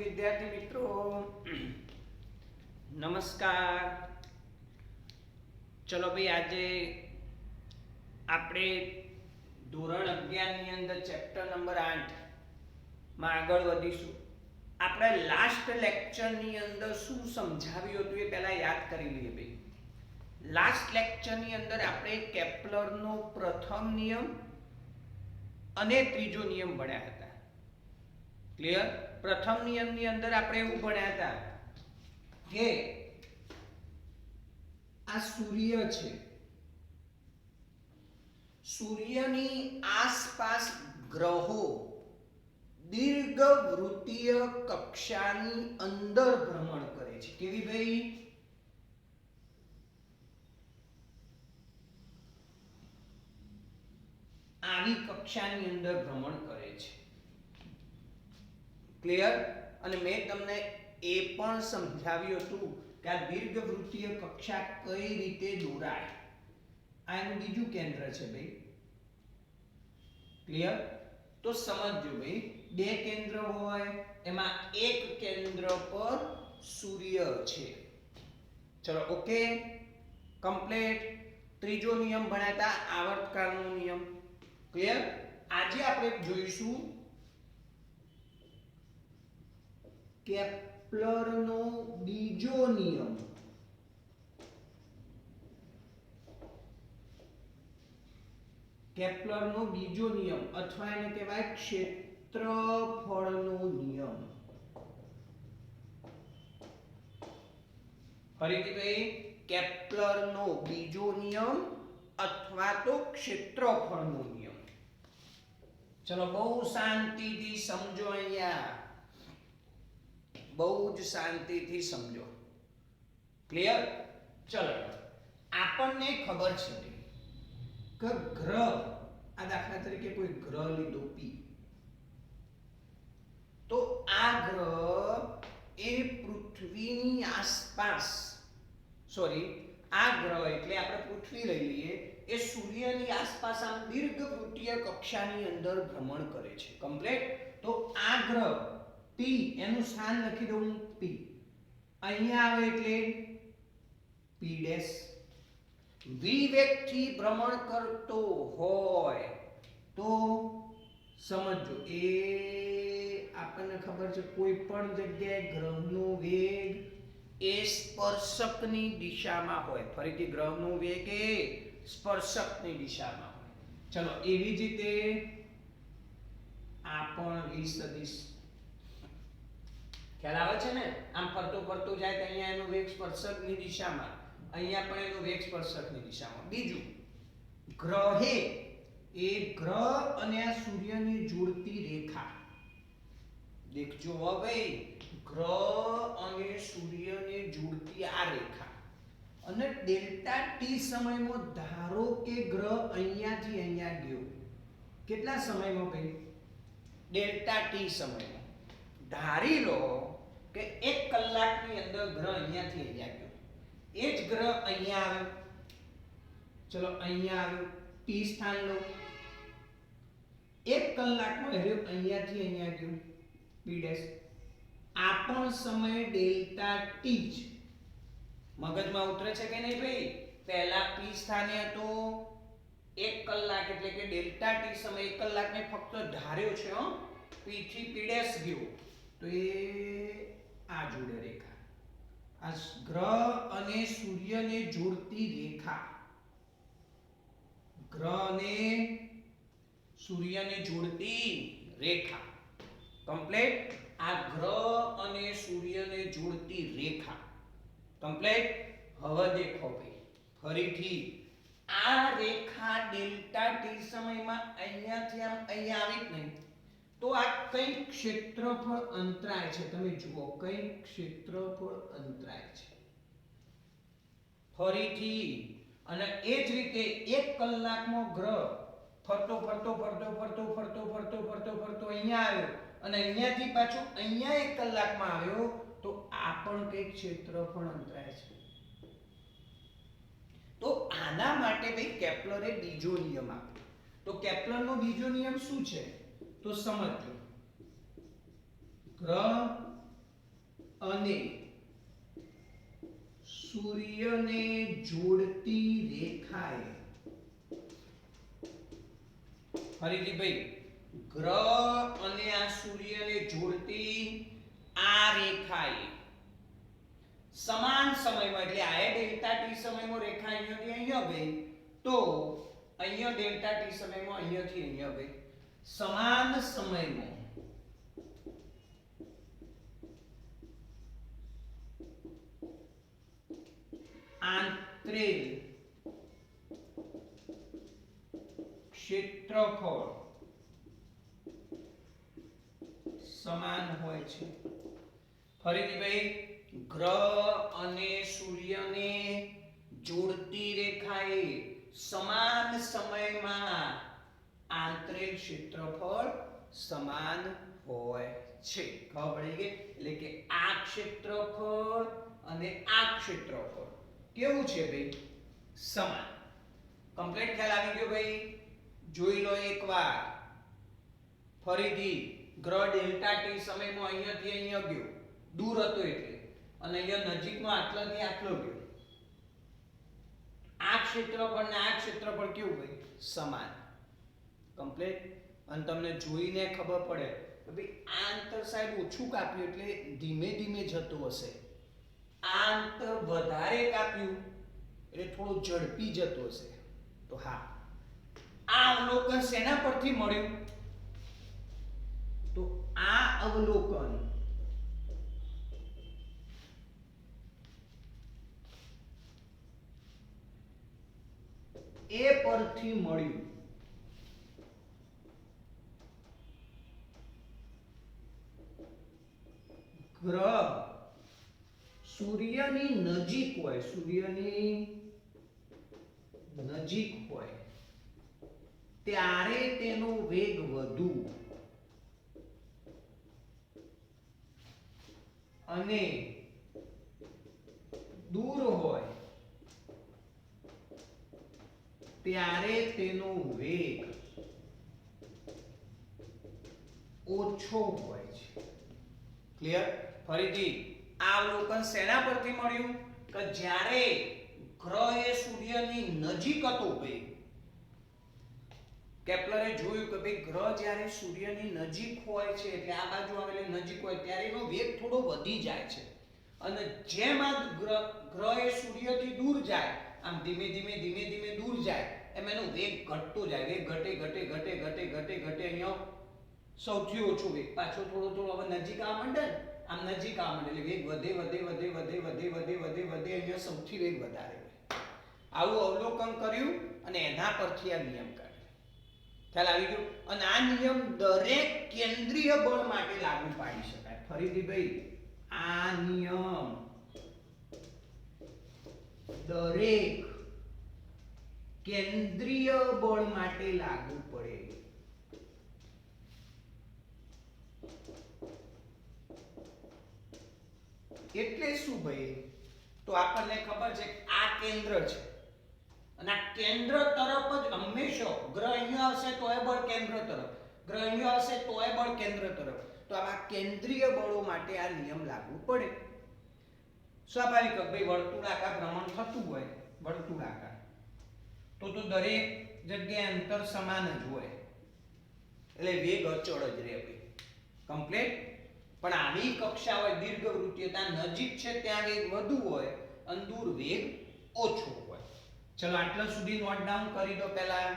વિદ્યાર્થી મિત્રો નમસ્કાર. ચલો ભાઈ, આજે આપણે ધોરણ 11 ની અંદર ચેપ્ટર નંબર 8 માં આગળ વધીશું. આપણે લાસ્ટ લેક્ચર ની અંદર શું સમજાવ્યું હતું એ પહેલા યાદ કરી લઈએ ભાઈ. લાસ્ટ લેક્ચર ની અંદર આપણે કેપ્લરનો પ્રથમ નિયમ અને ત્રીજો નિયમ ભણ્યા હતા. ક્લિયર? પ્રથમ નિયમની અંદર આપણે એવું ભણ્યા હતા કે આ સૂર્ય છે, સૂર્યની આસપાસ ગ્રહો દીર્ઘવૃત્તીય કક્ષાની અંદર ભ્રમણ કરે છે. કેવી ભાઈ? આવી કક્ષાની અંદર ભ્રમણ કરે છે. ક્લિયર? અને મેં તમને એ પણ સમજાવ્યું હતું કે આ દીર્ઘવૃત્તીય કક્ષા કઈ રીતે દોરાય. આ એનું બીજું કેન્દ્ર છે ભાઈ. ક્લિયર? તો સમજજો ભાઈ, બે કેન્દ્ર હોય એમાં એક કેન્દ્ર પર સૂર્ય છે. ચલો, ઓકે, કમ્પ્લીટ. ત્રીજો નિયમ ભણ્યા હતા, આવર્તકાળનો નિયમ. ક્લિયર? આજે આપણે જોઈશું કેપ્લરનો બીજો નિયમ. કેપ્લરનો બીજો નિયમ અથવા એને કહેવાય ક્ષેત્રફળનો નિયમ. ફરીથી ભાઈ, કેપ્લરનો બીજો નિયમ અથવા તો ક્ષેત્રફળનો નિયમ. ચલો, બહુ શાંતિથી સમજો. અહીંયા બહુ જ શાંતિથી સમજો. ક્લિયર? ચલો, આપણને ખબર છે કે ગ્રહ, આ દાખલા તરીકે કોઈ ગ્રહ લીધો P, તો આ ગ્રહ એ પૃથ્વીની આસપાસ, સોરી, આ ગ્રહ એટલે આપણે પૃથ્વી લઈ લઈએ, એ સૂર્યની આસપાસ આમ દીર્ઘવૃત્તીય કક્ષાની અંદર ભ્રમણ કરે છે. કમ્પ્લીટ? તો આ ગ્રહ P, એનું સ્થાન લખી દઉં P. અહીંયા આવે એટલે P ડેશ. વિવેગથી ભ્રમણ કરતો હોય તો સમજો, એ આપણને ખબર છે કોઈ પણ જગ્યાએ ગ્રહનો વેગ એ સ્પર્શકની દિશામાં હોય. ફરીથી, ગ્રહનો વેગ એ સ્પર્શકની દિશામાં હોય. ચલો, એવી જ રીતે આ પણ સદિશ. ખ્યાલ આવે છે ને? આમ ફરતો ફરતો જાય તો અહીંયા એનો વેગ સ્પર્શકની દિશામાં, અહીંયા પણ એનો વેગ સ્પર્શકની દિશામાં. બીજું, ગ્રહે એ ગ્રહ અને આ સૂર્યની જોડતી રેખા. દેખજો હવે, ગ્રહ અને સૂર્યને જોડતી આ રેખા, અને ડેલ્ટા ટી સમયમાં ધારો કે ગ્રહ અહીંયાથી અહીંયા ગયો. કેટલા સમયમાં ભાઈ? ડેલ્ટા ટી સમયમાં. ધારી લો કે 1 કલાકની અંદર ગ્રહ અહીંયાથી અહીંયા ગયો. એ જ ગ્રહ અહીંયા આવ્યો. ચલો, અહીંયા આવ્યો, P સ્થાન લો. 1 કલાકમાં રહ્યો અહીંયાથી અહીંયા ગયો, P ડેશ. આ પણ સમય ડેલ્ટા ટી જ. મગજમાં ઉતરે છે કે નહીં ભાઈ? પહેલા P સ્થાને હતો 1 કલાક, એટલે કે ડેલ્ટા ટી સમય 1 કલાકને ફક્ત ધાર્યો છે. P થી P ડેશ ગયો તો એ આ જોડે રેખા, આ ગ્રહ અને સૂર્યને જોડતી રેખા. ગ્રહ અને સૂર્યને જોડતી રેખા. કમ્પ્લીટ? આ ગ્રહ અને સૂર્યને જોડતી રેખા. કમ્પ્લીટ? હવે દેખો ભાઈ, ફરીથી આ રેખા ડેલ્ટા ટી સમયમાં અહીંયાથી આમ અહીંયા આવી જ નહીં, તો આ કઈ ક્ષેત્રફળ અંતરાય છે. તમે જુઓ, કઈ ક્ષેત્રફળ અંતરાય છે. ફરીથી, અને એ જ રીતે 1 કલાકમાં ગ્રહ ફરતો ફરતો ફરતો ફરતો ફરતો ફરતો ફરતો ફરતો અહીંયા આવ્યો, અને અહીંયાથી પાછો અહીંયા 1 કલાકમાં આવ્યો, તો આ પણ કઈ ક્ષેત્રફળ અંતરાય છે. તો આના માટે ભાઈ કેપ્લરે બીજો નિયમ આપ્યો. તો કેપ્લરનો બીજો નિયમ શું છે? તો સમજો, ગ્રહ અને સૂર્યને જોડતી રેખાએ, ફરીથી ભાઈ, ગ્રહ અને આ સૂર્યને જોડતી આ રેખાએ સમાન સમયમાં, એટલે આ ડેલ્ટા ટી સમયમાં રેખા અહીંયાથી અહીંયા ગઈ, તો અહીંયા ડેલ્ટા ટી સમયમાં અહીંયાથી અહીંયા ગઈ, સમાન સમયમાં આંતરિક ક્ષેત્રફળ સમાન હોય છે. ફરીથી ભાઈ, ગ્રહ અને સૂર્યને જોડતી રેખાએ સમાન સમયમાં આંતરિક ક્ષેત્રફળ સમાન હોય છે. ખબર પડી ગઈ? એટલે કે આ ક્ષેત્રફળ અને આ ક્ષેત્રફળ કેવું છે ભાઈ? સમાન. કમ્પ્લીટ ખ્યાલ આવી ગયો ભાઈ? જોઈ લો એકવાર ફરીથી. ગ્રહ ડેલ્ટા ટી સમયમાં અહીંયાથી અહીંયા ગયો, દૂર હતો એટલે, અને અહીંયા નજીકમાં આટલાથી આટલો ગયો. આ ક્ષેત્રફળ ને આ ક્ષેત્રફળ કેવું ભાઈ? સમાન. કમ્પ્લીટ. અને તમને જોઈને ખબર પડે કે ભાઈ આ અંતર સાહેબ ઓછું કાપ્યું એટલે ધીમે ધીમે જતું હશે, આ અંતર વધારે કાપ્યું એટલે થોડું ઝડપી જતું હશે. તો હા, આ અવલોકન શેના પરથી મળ્યું? તો આ અવલોકન એ પરથી મળ્યું ગ્રહ સૂર્યની નજીક હોય, સૂર્યની નજીક હોય ત્યારે તેનો વેગ વધુ અને દૂર હોય ત્યારે તેનો વેગ ઓછો હોય છે. ક્લિયર? ફરીથી, આ અવલોકન શેના પરથી મળ્યું? કે જ્યારે ગ્રહ એ સૂર્યની નજીક હતો ભાઈ, કેપ્લરે જોયું કે ભાઈ ગ્રહ જ્યારે સૂર્યની નજીક હોય છે, એટલે આ બાજુ આવેલી નજીક હોય ત્યારે એનો વેગ થોડો વધી જાય છે, અને જેમ આ ગ્રહ એ સૂર્યથી દૂર જાય, આમ ધીમે ધીમે ધીમે ધીમે દૂર જાય, એમ એનો વેગ ઘટતો જાય. વેગ ઘટે ઘટે ઘટે ઘટે ઘટે ઘટે અહીંયા સૌથી ઓછો વેગ, પાછો થોડો થોડો હવે નજીક આવવા માંડે ને, આમ નજીક આવવા માંડે એટલે વેગ વધે વધે વધે વધે વધે વધે વધે વધે, અહીંયા સૌથી વેગ વધારે હોય. આવું અવલોકન કર્યું અને એના પરથી આ નિયમ કાઢ્યો. ખ્યાલ આવી ગયો? અને આ નિયમ દરેક કેન્દ્રીય બળ માટે લાગુ પાડી શકાય. ફરીથી ભાઈ, આ નિયમ દરેક કેન્દ્રીય બળ માટે લાગુ પડે. એટલે શું ભાઈ? તો આપણને ખબર છે કે આ કેન્દ્ર છે અને આ કેન્દ્ર તરફ જ હંમેશા ગ્રહ અહીંયા હશે તોય બળ કેન્દ્ર તરફ, ગ્રહ અહીંયા હશે તોય બળ કેન્દ્ર તરફ. તો આમાં કેન્દ્રીય બળો માટે આ નિયમ લાગુ પડે. સ્વાભાવિક ભાઈ, વર્તુળાકાર ભ્રમણ થતું હોય, વર્તુળાકાર, તો દરેક જગ્યાએ અંતર સમાન જ હોય એટલે વેગ અચળ જ રહે ભાઈ. કમ્પ્લીટ. પણ આવી કક્ષા હોય દીર્ઘવૃત્તીય, ત્યાં નજીક છે ત્યાં વેગ વધુ હોય અને દૂર વેગ ઓછો હોય. ચલો આટલા સુધી નોટ ડાઉન કરી દો. પહેલા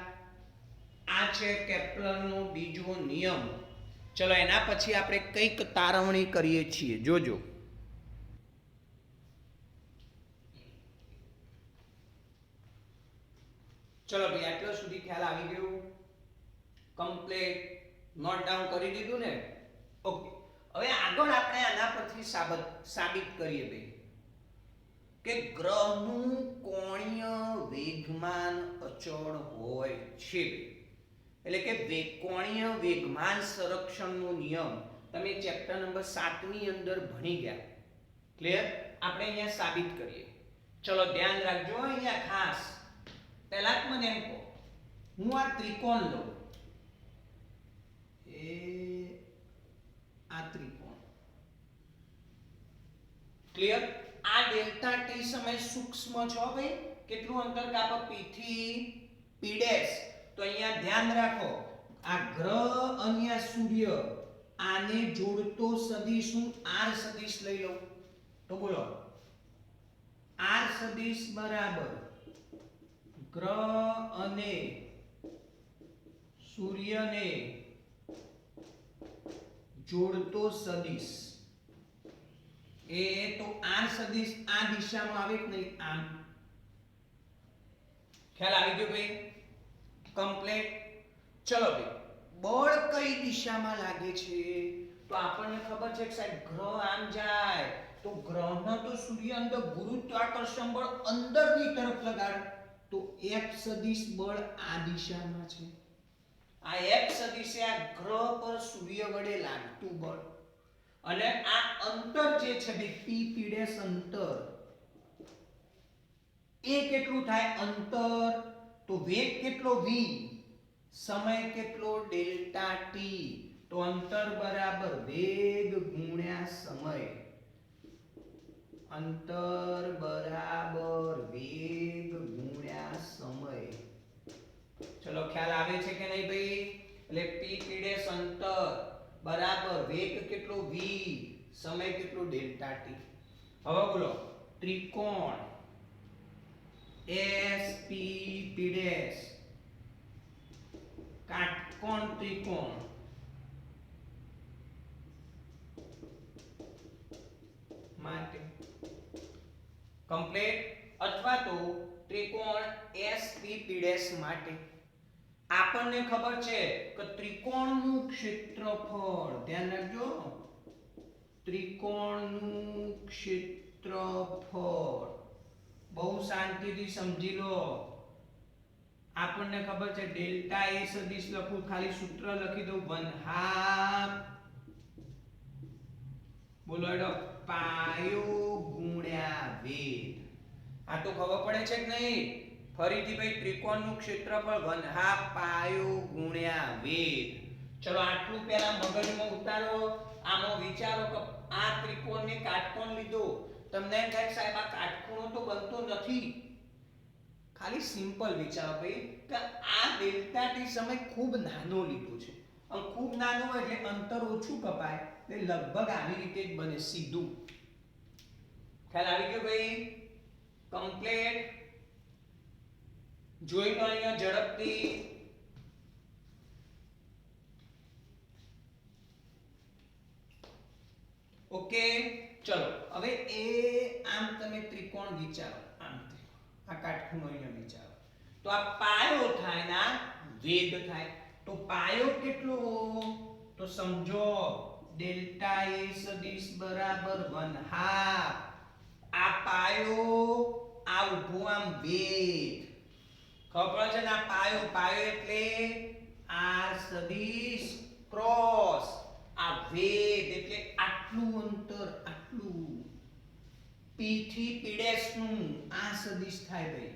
આ છે કેપ્લરનો બીજો નિયમ. ચલો એના પછી આપણે કંઈક તારવણી કરીએ છીએ, જોજો. ચલો ભાઈ, આટલા સુધી ખ્યાલ આવી ગયો? કમ્પ્લીટ નોટ ડાઉન કરી દીધું ને? ઓકે. હવે આગળ આપણે આના પરથી સાબિત કરીએ ભાઈ કે ગ્રહનું કોણીય વેગમાન અચળ હોય છે. એટલે કે કોણીય વેગમાન સંરક્ષણનો નિયમ તમે ચેપ્ટર નંબર 7 ની અંદર ભણી ગયા. ક્લિયર? આપણે અહીંયા સાબિત કરીએ. ચલો ધ્યાન રાખજો અહીંયા ખાસ. પહેલા જ મને એમ કહો, હું આ ત્રિકોણ લઉં, આ ત્રિકોણ, સૂક્ષ્મ છો ભાઈ, કેટલું અંતર કાપો p થી p ડેશ. તો અહીંયા ધ્યાન રાખો, આ ગ્રહ અને આ સૂર્ય આને જોડતો સદિશ હું r સદિશ લઈ લઉં. તો બોલો r સદિશ બરાબર ગ્રહ અને સૂર્યને જોડતો સદિશ. એ તો r સદિશ આ દિશામાં આવે કે નહીં, આમ. ખ્યાલ આવી ગયો ભાઈ? કમ્પ્લીટ. ચલો ભાઈ, બળ કઈ દિશામાં લાગે છે? તો આપણને ખબર છે કે સાહેબ ગ્રહ આમ જાય તો ગ્રહનો તો સૂર્ય અંદર ગુરુત્વાકર્ષણ બળ અંદરની તરફ લગાડે, તો F સદિશ બળ આ દિશામાં છે. આ F સદિશ આ ગ્રહ પર સૂર્ય વડે લાગતું બળ. અને આ અંતર જે છે બે p p' અંતર, એ કેટલું થાય અંતર? તો વેગ કેટલો v, સમય કેટલો ડેલ્ટા t. તો અંતર બરાબર વેગ ગુણ્યા સમય. અંતર બરાબર વેગ ગુણ્યા સમય. ચલો ખ્યાલ આવે છે કે નહીં ભાઈ? એટલે p p' અંતર બરાબર વેગ કેટલો v, સમય કેટલો ડેલ્ટા t. હવે બોલો ત્રિકોણ s p p' કાટકોણ ત્રિકોણ માટે કમ્પ્લીટ, અથવા તો ત્રિકોણ s p p' માટે આપણને ખબર છે કે ત્રિકોણનું ક્ષેત્રફળ, ધ્યાન રાખજો, ત્રિકોણનું ક્ષેત્રફળ બહુ શાંતિથી સમજી લો. આપણને ખબર છે ડેલ્ટા એ સદિશ લખું, ખાલી સૂત્ર લખી દઉં 1/2 બોલો એડો પાયો ગુણ્યા વેગ. આ તો ખબર પડે છે કે નહીં? ફરીથી ભાઈ ત્રિકોણનું ક્ષેત્રફળ 1/2 પાયો ગુણ્યા વેગ. ચલો આટલું પહેલા મગજમાં ઉતારો, આમાં વિચારો કે આ ત્રિકોણને કાટકોણ લીધો, તમને એમ થાય સાહેબ આ કાટખૂણો તો બનતો નથી. ખાલી સિમ્પલ વિચારો ભાઈ કે આ ડેલ્ટા ટી સમય ખૂબ નાનો લીધો છે, અને ખૂબ નાનો હોય એટલે અંતર ઓછું કપાય, એટલે લગભગ આવી રીતે જ બને સીધું. ખ્યાલ આવી ગયો ભાઈ? કમ્પ્લીટ. જોઈ લો અહીંયા ઝડપથી. ઓકે ચલો હવે એ આમ તમે ત્રિકોણ વિચારો, આમ આ કાટખૂણો અહીંયા વિચારો. તો આ પાયો થાય ના વેગ થાય. તો પાયો કેટલો? તો સમજો ડેલ્ટા એ સદિશ બરાબર 1/2. આ પાયો આ ઊભો આમ વેગ. ખબર છે ને? આ પાયો, પાયો એટલે r સદિશ ક્રોસ આ વેગ એટલે આટલું અંતર, આટલું p થી p' નું આ સદિશ થાય ભાઈ.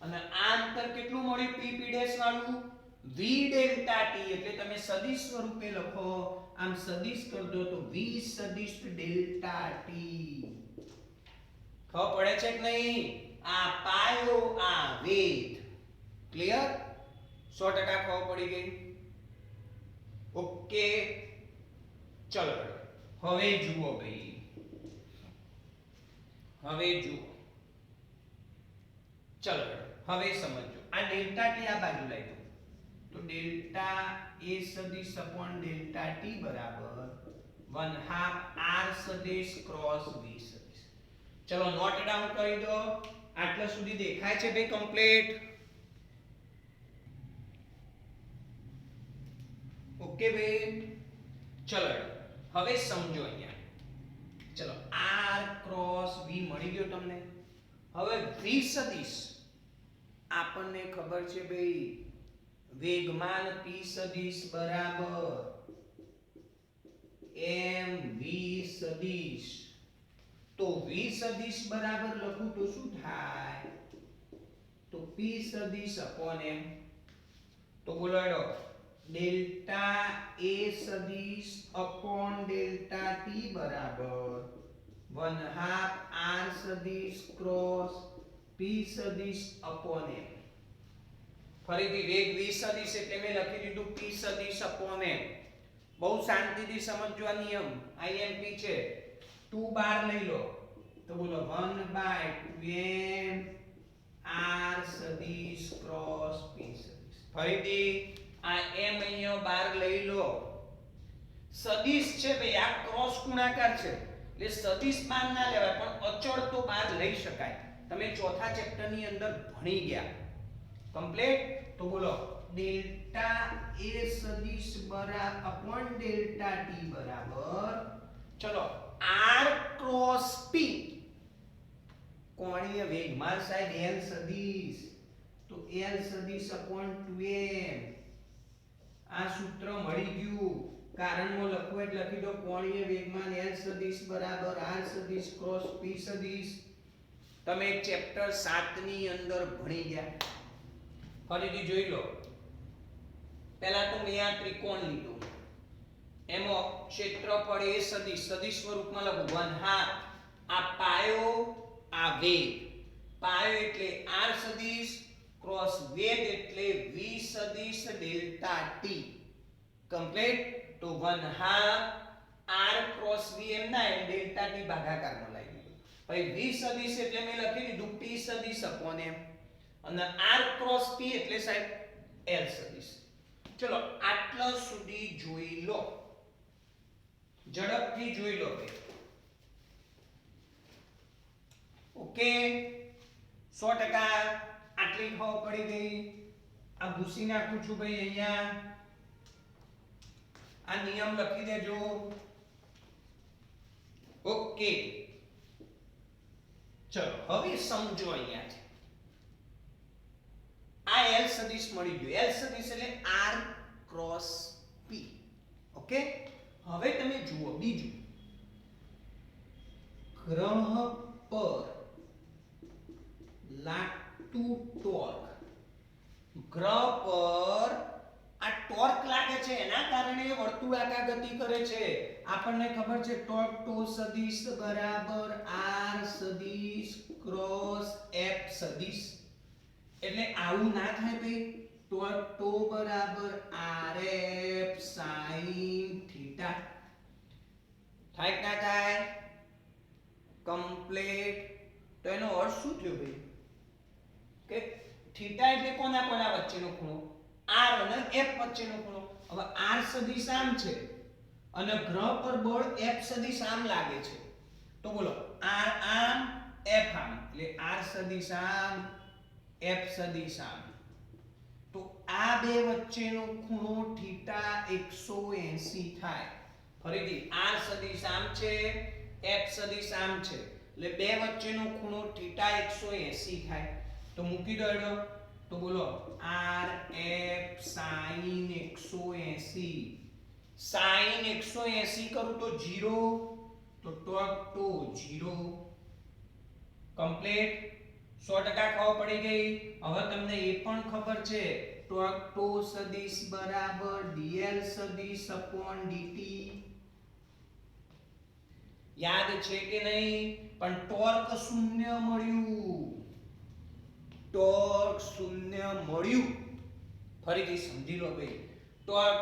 અને આ અંતર કેટલું મળ્યું p p' વાળું? v delta t. એટલે તમે સદિશ સ્વરૂપે લખો, આમ સદિશ કર દો તો v સદિશ ડેલ્ટા t. ખબર પડે છે કે નહીં? આ પાયો આ વેગ. ક્લિયર? 100% ખબર પડી ગઈ? ઓકે ચલો હવે જુઓ ભાઈ, હવે જુઓ, ચલો હવે સમજો. આ ડેલ્ટા ટી આ બાજુ લઈ દો, તો ડેલ્ટા એ સદિશ અપોન ડેલ્ટા ટી બરાબર 1/2 r સદિશ ક્રોસ v સદિશ. ચલો નોટ ડાઉન કરી દો. આટલા સુધી દેખાય છે ભાઈ? કમ્પ્લીટ. ઓકે ભાઈ ચલો હવે સમજો અહીંયા. ચલો r ક્રોસ v મળી ગયો તમને. હવે v સદિશ આપણને ખબર છે ભાઈ વેગમાન p સદિશ બરાબર m v સદિશ. તો v સદિશ બરાબર લખું તો શું થાય? તો p સદિશ અપોન m. તો બોલો એડો ડેલ્ટા a સદિશ અપોન ડેલ્ટા t બરાબર 1/2 r સદિશ ક્રોસ p સદિશ અપોન m. ફરીથી વેગ v સદિશ એટલે મેં લખી દીધું p સદિશ અપોન m. બહુ શાંતિથી સમજજો આ નિયમ. IMP છે. 2 બાર લઈ લો તો બોલો 1/2m r સદિશ ક્રોસ p સદિશ. ફરીથી આ m અહીંયા બાર લઈ લો. સદિશ છે ભાઈ, આ ક્રોસ ગુણાકાર છે એટલે સદિશ બાર ના લેવાય, પણ અચળ તો બાર લઈ શકાય. તમે ચોથા ચેપ્ટર ની અંદર ભણી ગયા. કમ્પ્લીટ. તો બોલો ડેલ્ટા a સદિશ બરાબર અપોન ડેલ્ટા t બરાબર, ચલો r ક્રોસ p કોણીય વેગ માર સાહેબ l સદિશ, તો l સદિશ અપોન 2m. આ સૂત્ર મળી ગયું. કારણમાં લખવું એટલે લખી દો કોણીય વેગમાન l સદિશ બરાબર r સદિશ ક્રોસ p સદિશ. તમે ચેપ્ટર 7 ની અંદર ભણી ગયા. ફરીથી જોઈ લો. પહેલા તો મેં આ ત્રિકોણ લીધું, એમાં ક્ષેત્રફળ એ સદિશ સદિશ સ્વરૂપમાં લખું 1/2 આ પાયો આ વેગ. પાયો એટલે r સદિશ ક્રોસ વેગ એટલે v સદિશ ડેલ્ટા t. કમ્પ્લીટ. તો 1/2 r ક્રોસ v એમ ના એમ ડેલ્ટા t ભાગાકારમાં લઈ લીધું. પછી v સદિશ એટલે મેં લખી દીધું p સદિશ અપોન m અને r ક્રોસ p એટલે સાહેબ l સદિશ. ચલો આટલા સુધી જોઈ લો. ઝડપથી જોઈ લો ભાઈ. ઓકે 100% આટલી ખબર પડી ગઈ. આ ભૂસી નાખું છું ભાઈ અહીંયા. આ નિયમ લખી દેજો. ઓકે ચલો હવે સમજો અહીંયા છે. આ l સદિશ મળી ગયો. l સદિશ એટલે r ક્રોસ p. ઓકે હવે તમે જુઓ બીજું. ગ્રહ પર લાગતું ટોર્ક. ગ્રહ પર આ ટોર્ક લાગે છે એના કારણે વર્તુળાકાર ગતિ કરે છે. આપણને ખબર છે ટોર્ક ટો સદિશ બરાબર r સદિશ ક્રોસ f સદિશ. એટલે આવું ના થાય ભાઈ. ટોર્ક ટો બરાબર rf sin થીટા. થાય કે ના થાય? કમ્પ્લીટ. તો એનો અર્થ શું થયો ભાઈ કે થીટા એટલે કોના કોના વચ્ચેનો ખૂણો? r અને f વચ્ચેનો ખૂણો. હવે r સદિશ આમ છે અને ગ્રહ પર બળ f સદિશ આમ લાગે છે. તો બોલો r આમ f આમ એટલે r સદિશ આમ f સદિશ આમ. તો આ બે વચ્ચેનો ખૂણો થીટા 180 થાય. ફરીથી r સદિશ આમ છે f સદિશ આમ છે એટલે બે વચ્ચેનો ખૂણો થીટા 180 થાય. તો મૂકી દો એડો. તો બોલો r f sin 180. sin 180 કરું તો 0 તો ટોર્ક ટો 0. કમ્પ્લીટ. 100% ખબર પડી ગઈ. હવે તમને એ પણ ખબર છે ટોર્ક ટો સદિશ બરાબર dl સદિશ અપોન dt. યાદ છે કે નહીં? પણ ટોર્ક શૂન્ય મળ્યું. ટોર્ક શૂન્ય મળ્યું. ફરીથી સમજી લો ભાઈ. ટોર્ક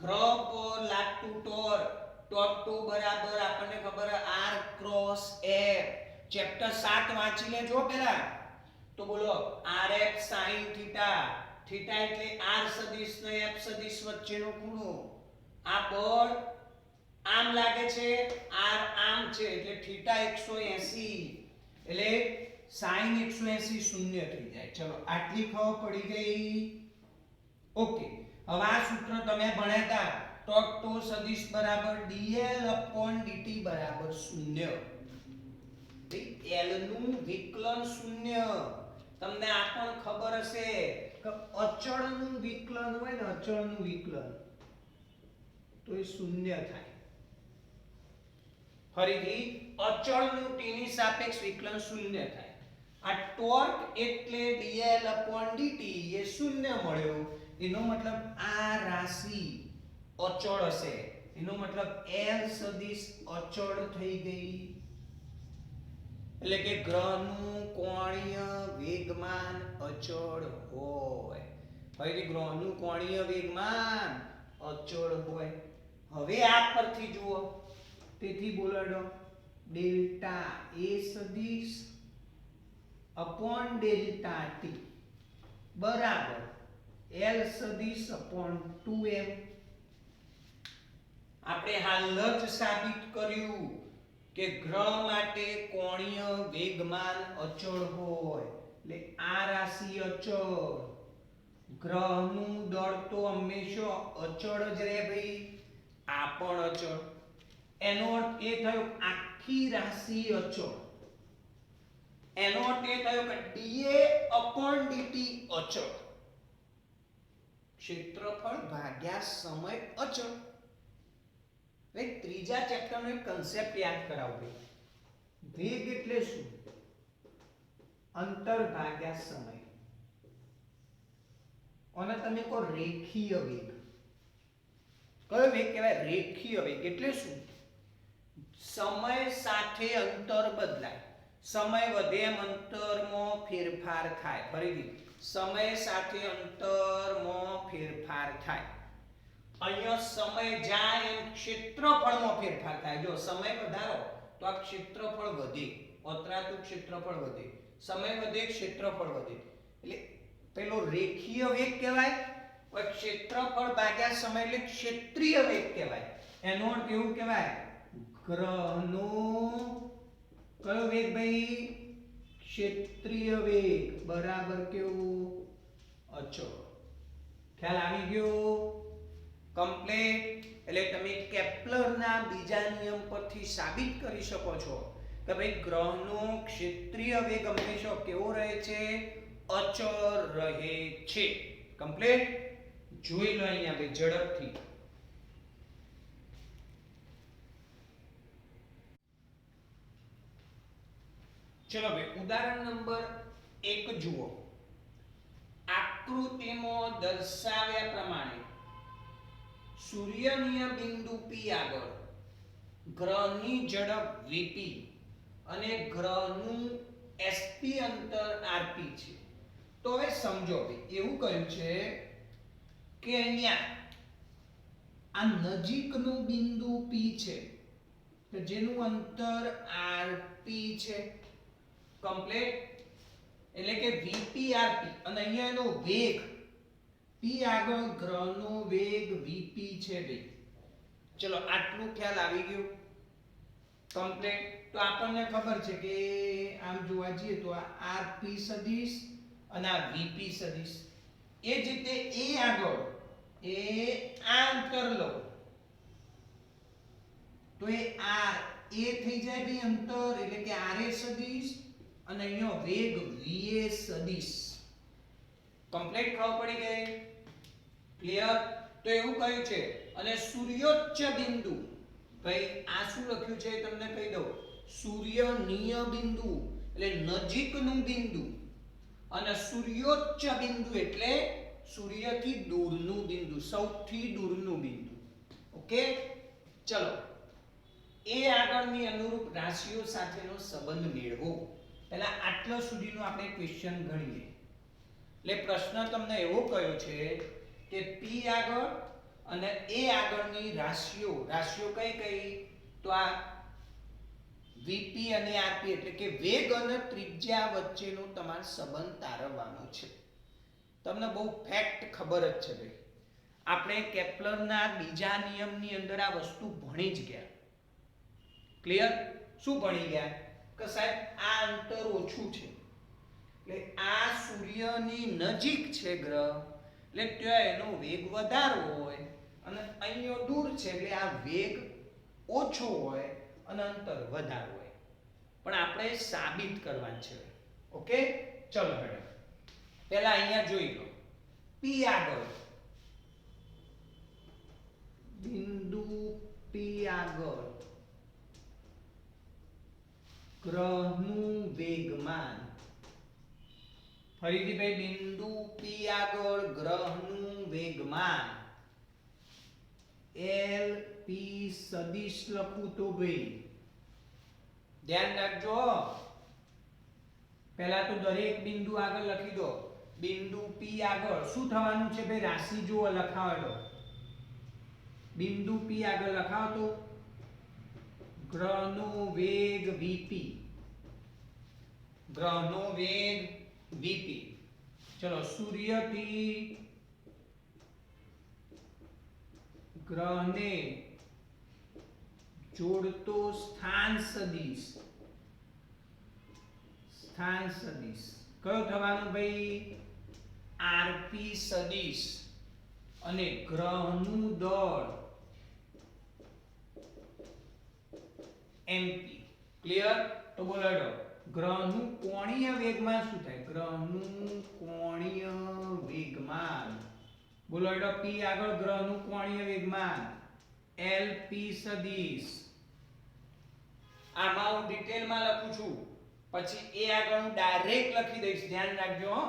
ગ્રહ પર લાગતું ટોર્ક ટો બરાબર આપણને ખબર r ક્રોસ f. ચેપ્ટર 7 વાંચી લેજો પહેલા. તો બોલો rf sin થીટા. થીટા એટલે r સદિશ ને f સદિશ વચ્ચેનો ખૂણો. આ બળ આમ લાગે છે, r આમ છે એટલે થીટા 180 એટલે sin 180 શૂન્ય થઈ જાય. ચલો આટલી ખબર પડી ગઈ. ઓકે હવે આ સૂત્ર તમે ભણ્યા હતા. ટોર્ક ટો સદિશ બરાબર dl upon dt બરાબર 0. l નું વિકલન 0. તમને આ પણ ખબર હશે કે અચળનું વિકલન હોય ને, અચળનું વિકલન તો એ 0 થાય. ફરીથી અચળનું t ની સાપેક્ષ વિકલન 0 થાય. આ ટોર્ક એટલે dl upon dt એ 0 મળ્યો. એનો મતલબ આ રાશિ અચળ હશે. એનો મતલબ l સદિશ અચળ થઈ ગઈ. એટલે કે ગ્રહનું કોણીય વેગમાન અચળ હોય. ફરીથી ગ્રહનું કોણીય વેગમાન અચળ હોય. હવે આ પરથી જુઓ, તેથી બોલાડો ડેલ્ટા એ સદિશ અપોન ડેલ્ટા ટી બરાબર એલ સદિશ અપોન 2m. આપણે હાલ જ સાબિત કર્યું કે ગ્રહ માટે કોણીય વેગમાન અચળ હોય એટલે આ રાશિ અચળ. ગ્રહનું દળ તો હંમેશા અચળ જ રહે ભાઈ, આ પણ અચળ. એનો અર્થ એ થયો આખી રાશિ અચળ. એનો અર્થ એ થયો કે dA upon dt અચળ. ક્ષેત્રફળ ભાગ્યા સમય અચળ. ભાઈ ત્રીજા ચેપ્ટરનો એક કન્સેપ્ટ યાદ કરાવો ભાઈ. વેગ એટલે શું? અંતર ભાગ્યા સમય. અને તમે કહો રેખીય વેગ. કયો વેગ કહેવાય? રેખીય વેગ. એટલે શું? સમય સાથે અંતર બદલાય. સમય વધે એમ અંતરમાં ફેરફાર થાય. ફરીથી સમય સાથે અંતરમાં ફેરફાર થાય. અહીંયા સમય જાય એમ ક્ષેત્રફળમાં ફેરફાર થાય. જો સમય વધારો તો આ ક્ષેત્રફળ વધે, વત્રાતું ક્ષેત્રફળ વધે. સમય વધે ક્ષેત્રફળ વધે. એટલે પેલો રેખીય વેગ કહેવાય. કોઈ ક્ષેત્રફળ ભાગ્યા સમય એટલે ક્ષેત્રીય વેગ કહેવાય. એનો અર્થ એવું કહેવાય ગ્રહનો કયો વેગ ભાઈ? ક્ષેત્રીય વેગ બરાબર કેવું? અચળ. ખ્યાલ આવી ગયો? કમ્પ્લીટ. એટલે તમે કેપ્લરના બીજા નિયમ પરથી સાબિત કરી શકો છો કે ભાઈ ગ્રહનો ક્ષેત્રીય વેગ હંમેશા કેવો રહે છે? અચળ રહે છે. કમ્પ્લીટ. જોઈ લો અહીંયા ભાઈ ઝડપથી. ચલો ભાઈ ઉદાહરણ નંબર 1 જુઓ. આકૃતિમાં દર્શાવ્યા પ્રમાણે સૂર્યનીય બિંદુ P આગળ ગ્રહની ઝડપ vp અને ગ્રહનું sp અંતર rp છે. તો હવે સમજો ભાઈ એવું કહ્યું છે કે અહીંયા આ નજીકનું બિંદુ P છે કે જેનું અંતર rp છે. કમ્પ્લીટ. એટલે કે vp rp અને અહીંયા એનો વેગ p આગળ ગ્રહનો વેગ vp છે ભાઈ. ચલો આટલું ખ્યાલ આવી ગયો? કમ્પ્લીટ. તો આપણને ખબર છે કે આમ જોવા જઈએ તો આ rp સદિશ અને આ vp સદિશ. એ જ રીતે a આગળ એ આ અંતર લો તો એ r a થઈ જાય ભાઈ અંતર. એટલે કે ra સદિશ અને અહીંયા વેગ va સદિશ. કમ્પ્લીટ ખબર પડી ગઈ? ક્લિયર? તો એવું કહ્યું છે. અને સૂર્યોચ્ચ બિંદુ ભાઈ આ શું લખ્યું છે તમને કહી દઉં. સૂર્યનીય બિંદુ એટલે નજીકનું બિંદુ અને સૂર્યોચ્ચ બિંદુ એટલે સૂર્યથી દૂરનું બિંદુ, સૌથી દૂરનું બિંદુ. ઓકે. ચલો એ આગળની અનુરૂપ રાશિઓ સાથેનો સંબંધ મેળવો. પહેલા આટલા સુધીનો આપણે ક્વેશ્ચન ગણીએ. એટલે પ્રશ્ન તમને એવો કયો છે કે P આગળ અને A આગળની રાશિઓ કઈ કઈ? તો આ VP અને RP એટલે કે વેગ અને ત્રિજ્યા વચ્ચેનો તમારો સંબંધ તારવવાનો છે. તમને બહુ ફેક્ટ ખબર જ છે ભાઈ. આપણે કેપ્લરના બીજા નિયમની અંદર આ વસ્તુ ભણી જ ગયા. ક્લિયર? શું ભણી ગયા? કે સાહેબ આ અંતર ઓછું છે એટલે આ સૂર્યની નજીક છે ગ્રહ એટલે ત્યાં એનો વેગ વધારે હોય અને અહીંયા દૂર છે એટલે આ વેગ ઓછો હોય અને અંતર વધારે હોય. પણ આપણે સાબિત કરવાનું છે. ઓકે. ચલો મેડમ પહેલા અહીંયા જોઈ લો. P આગળ બિંદુ P આગળ ગ્રહનું વેગમાન. ફરીથી ભાઈ બિંદુ P આગળ ગ્રહનું વેગમાન L P સદિશ લખું તો ભાઈ ધ્યાન રાખજો પહેલા તો દરેક બિંદુ આગળ લખી દો બિંદુ P આગળ શું થવાનું છે ભાઈ રાશિ જુઓ લખાવો બિંદુ P આગળ લખાવો તો ગ્રહનો વેગ vp ગ્રહનો વેગ vp ચલો સૂર્યથી ગ્રહને જોડતો સ્થાન સદિશ કયો થવાનું ભાઈ rp સદિશ અને ગ્રહનું દળ mp ક્લિયર તો બોલો ગ્રહનું કોણીય વેગમાન શું થાય ગ્રહનું કોણીય વેગમાન બોલો p આગળ ગ્રહનું કોણીય વેગમાન lp સદિશ આમાં હું ડિટેલમાં લખું છું પછી એ આગળ હું ડાયરેક્ટ લખી દઈશ ધ્યાન રાખજો હો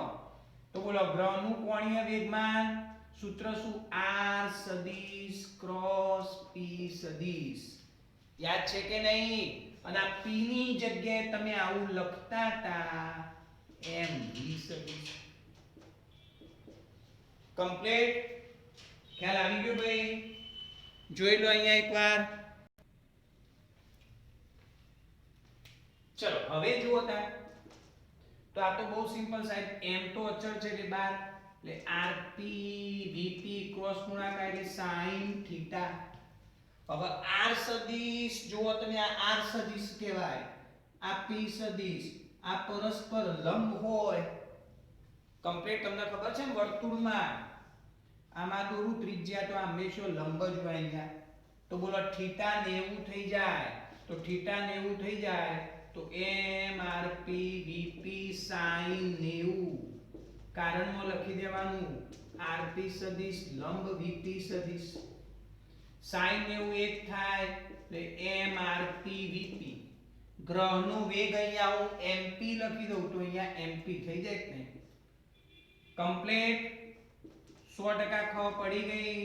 તો બોલો ગ્રહનું કોણીય વેગમાન સૂત્ર શું r સદિશ ક્રોસ p સદિશ યાદ છે કે નહીં અને આ p ની જગ્યાએ તમે આવું લખતા હતા mv સદિશ કમ્પ્લીટ ખ્યાલ આવી ગયો ભાઈ જોઈ લો અહીંયા એકવાર ચલો હવે જુઓ તા તો આ તો બહુ સિમ્પલ સાહેબ m તો અચળ છે એટલે 12 એટલે rp vp ક્રોસ ગુણાકાર એટલે sin થીટા હવે r સદિશ જુઓ તમે આ r સદિશ કહેવાય આ p સદિશ આ પરસ્પર લંબ હોય કમ્પ્લીટ તમને ખબર છે ને વર્તુળમાં આમાં દોરું ત્રિજ્યા તો હંમેશા લંબ જ હોય અહીંયા તો બોલો થીટા 90 થઈ જાય તો થીટા 90 થઈ જાય તો m rp vp sin 90 કારણમાં લખી દેવાનું rp સદિશ લંબ vp સદિશ sin 90 એક થાય એટલે m rp vp ગ્રહનો વેગ અહીંયા હું mp લખી દઉં તો અહીંયા mp થઈ જાય કે નહીં કમ્પ્લીટ 100% ખબર પડી ગઈ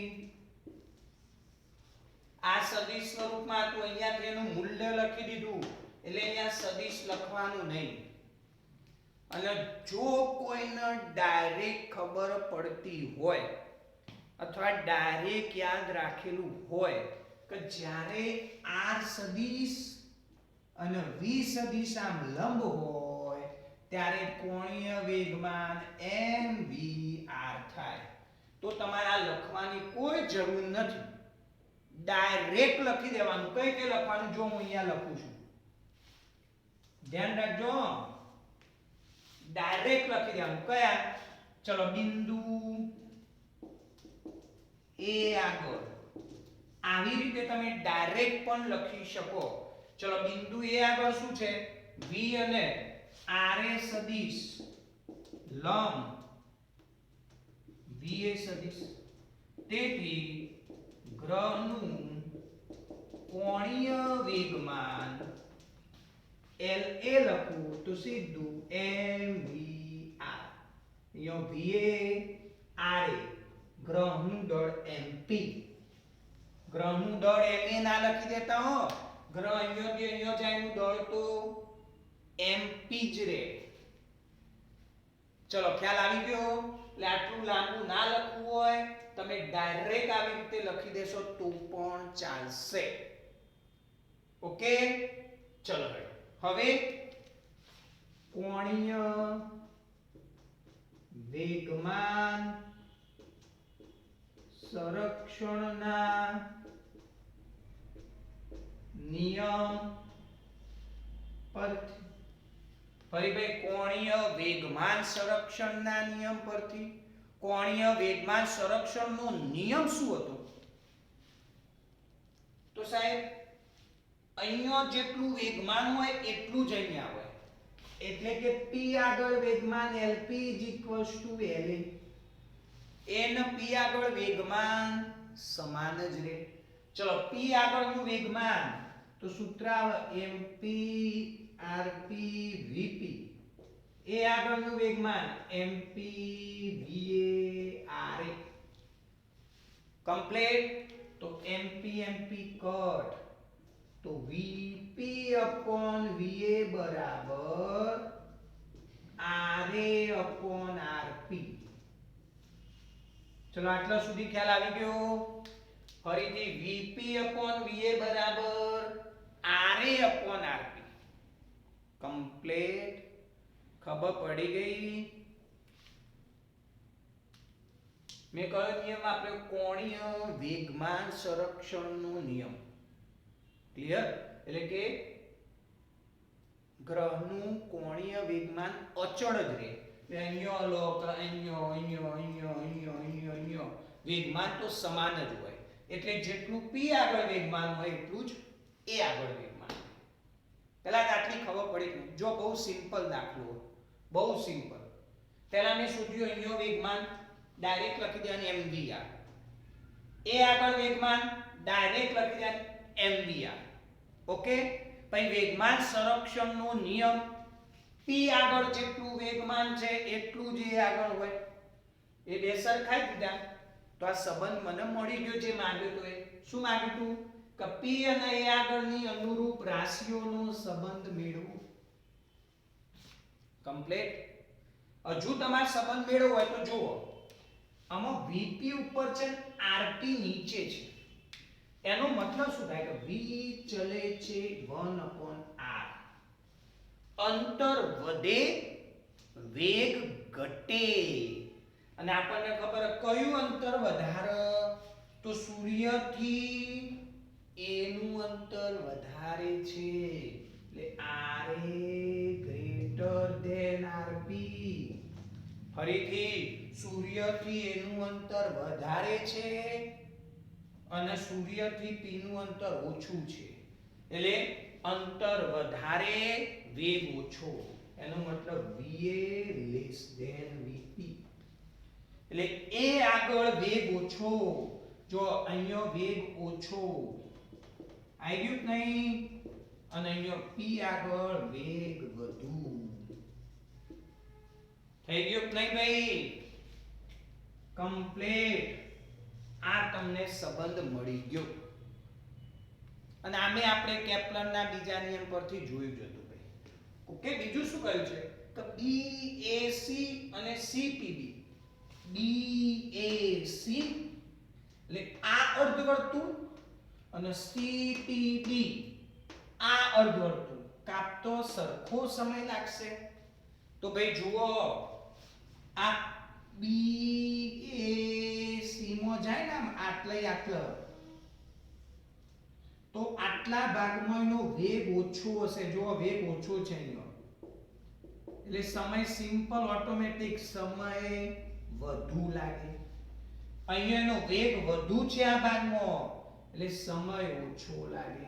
આ સદિશ સ્વરૂપમાં તો અહીંયા એનું મૂલ્ય લખી દીધું એટલે અહીંયા સદિશ લખવાનું નહીં અને જો કોઈને ડાયરેક્ટ ખબર પડતી હોય અથવા ડાયરેક્ટ યાદ રાખેલું હોય કે જ્યારે r સદિશ અને v સદિશ આમ લંબ હોય ત્યારે કોણીય વેગમાન mvr થાય તો તમારે આ લખવાની કોઈ જરૂર નથી ડાયરેક્ટ લખી દેવાનું કઈ રીતે લખવાનું જો હું અહીંયા લખું છું ધ્યાન રાખજો ડાયરેક્ટ લખી દેવાનું કયા ચલો બિંદુ a આગળ આવી રીતે તમે ડાયરેક્ટ પણ લખી શકો ચલો બિંદુ a આગળ શું છે v અને ra સદિશ લંબ va સદિશ તેથી ગ્રહનું કોણીય વેગમાન la લખું તો સીધું mvr અહીંયા va ra ગ્રહનું દળ mp ગ્રહનું દળ ma ના લખી દેતા હો ગ્રહ અહીંયા જાય નું દળ તો mp જ રહે ચલો ખ્યાલ આવી ગયો એટલે આટલું લાંબુ ના લખવું હોય તમે ડાયરેક્ટ આવી રીતે લખી દેશો તો પણ ચાલશે ઓકે ચલો હવે કોણીય વેગમાન સંરક્ષણના નિયમ પરથી ફરી ભાઈ કોણીય વેગમાન સંરક્ષણના નિયમ પરથી કોણીય વેગમાન સંરક્ષણનો નિયમ શું હતો તો સાહેબ અહીંયા જેટલું વેગમાન હોય એટલું જ અહીંયા હોય એટલે કે p આગળ વેગમાન lp la n p આગળ વેગમાન સમાન જ રહે ચલો p આગળનું વેગમાન તો સૂત્ર આવે mp rp vp a આગળનું વેગમાન mp va ra કમ્પ્લીટ તો mp mp કટ તો vp va બરાબર RA/RP. ચલો આટલા સુધી ખ્યાલ આવી ગયો. ફરીથી VP/VA બરાબર RA/RP. કમ્પ્લીટ. ખબર પડી ગઈ. મેં કયો નિયમ આપ્યો? કોણીય વેગમાન સંરક્ષણનો નિયમ. ક્લિયર? એટલે કે ગ્રહનું કોણીય વેગમાન અચળ જ રહે. અહીંયા લો અહીંયા વેગમાન તો સમાન જ હોય. એટલે જેટલું p આગળ વેગમાન હોય એટલું જ a આગળ વેગમાન હોય. પહેલા આટલી ખબર પડી. જો બહુ સિમ્પલ દાખલો, બહુ સિમ્પલ. પહેલા મેં શોધ્યું અહીંયા વેગમાન, ડાયરેક્ટ લખી દેવાનું mvr. a આગળ વેગમાન ડાયરેક્ટ લખી દેવાનું mvr. ઓકે? પછી વેગમાન સંરક્ષણનો નિયમ, p આગળ જેટલું વેગમાન છે એટલું જ a આગળ હોય. એ બે સરખાઈ દીધા તો આ સંબંધ મને મળી ગયો. જે માંગ્યું તો એ શું માંગ્યું તું? કે p અને a આગળની અનુરૂપ રાશિઓનો સંબંધ મેળવો. કમ્પ્લીટ. હજુ તમારે સંબંધ મેળવવો હોય તો જુઓ, આમાં vp ઉપર છે, rp નીચે છે. એનો મતલબ શું થાય? કે v ચલે છે 1/r. અંતર વધે, વેગ ઘટે. અને આપણને ખબર કયું અંતર વધારે? તો સૂર્યથી a નું અંતર વધારે છે. એટલે RA > RP. ફરીથી સૂર્યથી a નું અંતર વધારે છે અને સૂર્યથી p નું અંતર ઓછું છે. એટલે અંતર વધારે, વેગ ઓછો. એનો મતલબ VA < VP. એટલે a આગળ વેગ ઓછો. જો અહીંયા વેગ ઓછો આવી ગયું નહીં, અને અહીંયા p આગળ વેગ વધુ. થઈ ગયું નહીં ભાઈ? કમ્પ્લીટ. આ તમને સંબંધ મળી ગયો. અને આમે આપણે કેપ્લરના બીજા નિયમ પરથી જોયું જ હતું ભાઈ. ઓકે? બીજું શું કહ્યું છે? કે BAC અને CPB. BAC એટલે આ અર્ધવર્તુળ અને CPB આ અર્ધવર્તુળ કાપતો સરખો સમય લાગશે. તો ભાઈ જુઓ, આ BAC માં જાય ને આમ આટલા, તો આટલા ભાગમાં એનો વેગ ઓછો હશે. જો વેગ ઓછો છે અહીંયા, એટલે સમય સિમ્પલ ઓટોમેટિક સમય વધુ લાગે. અહીંયા એનો વેગ વધુ છે આ ભાગમાં, એટલે સમય ઓછો લાગે.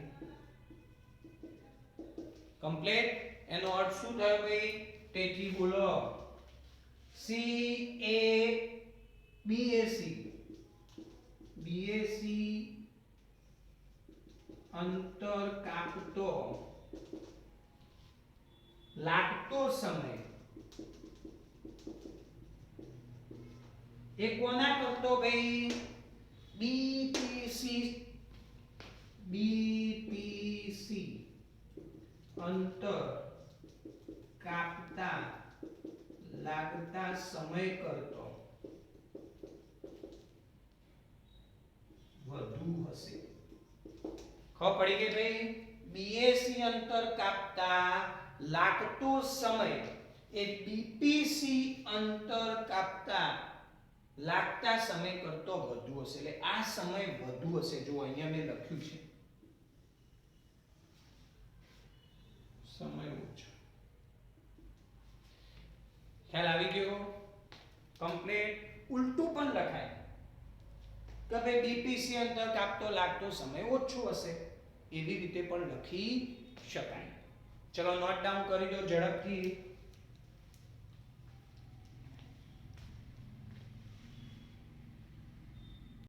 કમ્પ્લીટ. એનો અર્થ શું થયો ભાઈ? તેથી બોલો BAC અંતર કાપતો લાગતો સમય એ કોના કરતો ભાઈ? BPC અંતર કાપતા લાગતા સમય કરતો વધુ હશે. ખબર પડી ગઈ ભાઈ? BAC અંતર કાપતા લાગતો સમય એ BPC અંતર કાપતા લાગતા સમય કરતો વધુ હશે. એટલે આ સમય વધુ હશે. જો અહીંયા મેં લખ્યું છે સમય ઓછો. ખ્યાલ આવી ગયો? કમ્પ્લીટ. ઉલટું પણ લખાય કે ભાઈ BPC અંતર કાપતો લાગતો સમય ઓછો હશે. એવી રીતે પણ લખી શકાય. ચલો નોટ ડાઉન કરી દો ઝડપથી.